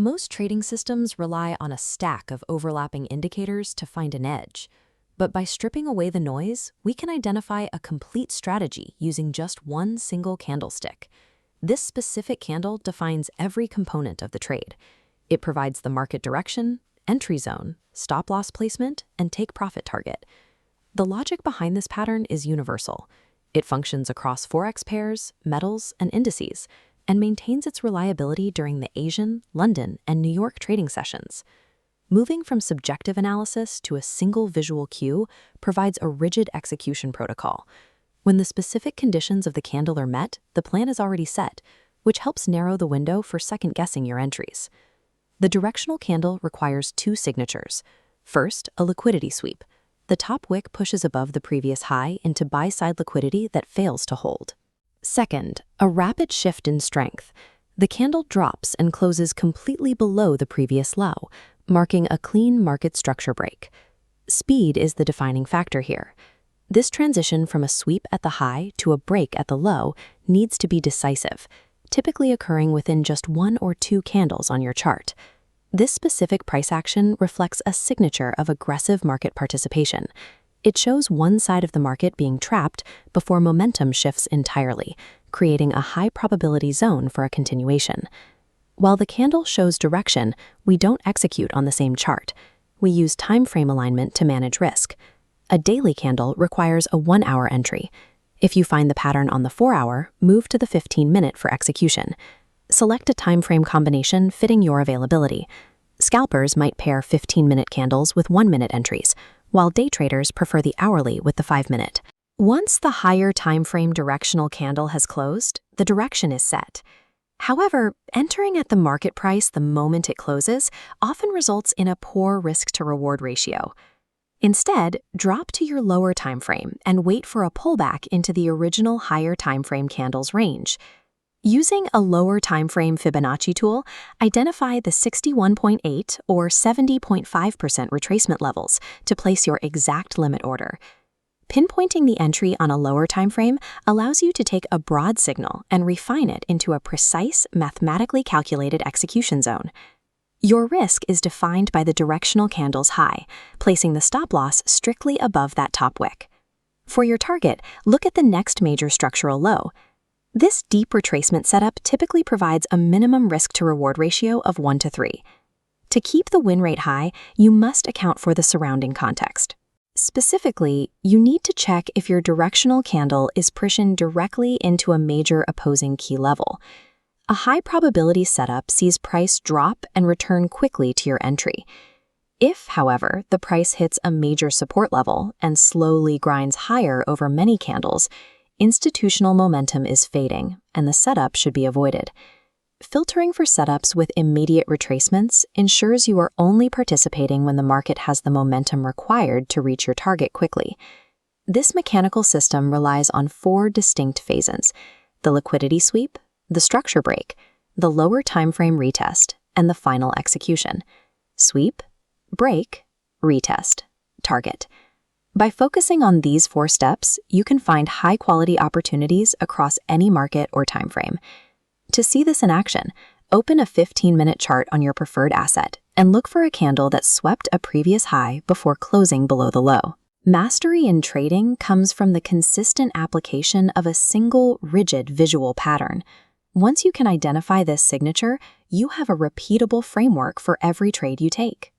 Most trading systems rely on a stack of overlapping indicators to find an edge. But by stripping away the noise, we can identify a complete strategy using just one single candlestick. This specific candle defines every component of the trade. It provides the market direction, entry zone, stop-loss placement, and take-profit target. The logic behind this pattern is universal. It functions across forex pairs, metals, and indices, and maintains its reliability during the Asian, London, and New York trading sessions. Moving from subjective analysis to a single visual cue provides a rigid execution protocol. When the specific conditions of the candle are met, the plan is already set, which helps narrow the window for second-guessing your entries. The directional candle requires two signatures. First, a liquidity sweep. The top wick pushes above the previous high into buy-side liquidity that fails to hold. Second, a rapid shift in strength. The candle drops and closes completely below the previous low, marking a clean market structure break. Speed is the defining factor here. This transition from a sweep at the high to a break at the low needs to be decisive, typically occurring within just one or two candles on your chart. This specific price action reflects a signature of aggressive market participation. It shows one side of the market being trapped before momentum shifts entirely, creating a high probability zone for a continuation. While the candle shows direction, we don't execute on the same chart. We use time frame alignment to manage risk. A daily candle requires a 1-hour entry. If you find the pattern on the 4-hour, move to the 15-minute for execution. Select a time frame combination fitting your availability. Scalpers might pair 15-minute candles with 1-minute entries, while day traders prefer the hourly with the 5-minute. Once the higher time frame directional candle has closed, the direction is set. However, entering at the market price the moment it closes often results in a poor risk-to-reward ratio. Instead, drop to your lower time frame and wait for a pullback into the original higher time frame candle's range. Using a lower time frame Fibonacci tool, identify the 61.8 or 70.5% retracement levels to place your exact limit order. Pinpointing the entry on a lower time frame allows you to take a broad signal and refine it into a precise, mathematically calculated execution zone. Your risk is defined by the directional candle's high, placing the stop loss strictly above that top wick. For your target, look at the next major structural low. This deep retracement setup typically provides a minimum risk-to-reward ratio of 1:3. To keep the win rate high, you must account for the surrounding context. Specifically, you need to check if your directional candle is pushing directly into a major opposing key level. A high-probability setup sees price drop and return quickly to your entry. If, however, the price hits a major support level and slowly grinds higher over many candles, institutional momentum is fading, and the setup should be avoided. Filtering for setups with immediate retracements ensures you are only participating when the market has the momentum required to reach your target quickly. This mechanical system relies on 4 distinct phases: the liquidity sweep, the structure break, the lower timeframe retest, and the final execution. Sweep, break, retest, target. By focusing on these 4 steps, you can find high-quality opportunities across any market or time frame. To see this in action, open a 15-minute chart on your preferred asset and look for a candle that swept a previous high before closing below the low. Mastery in trading comes from the consistent application of a single, rigid visual pattern. Once you can identify this signature, you have a repeatable framework for every trade you take.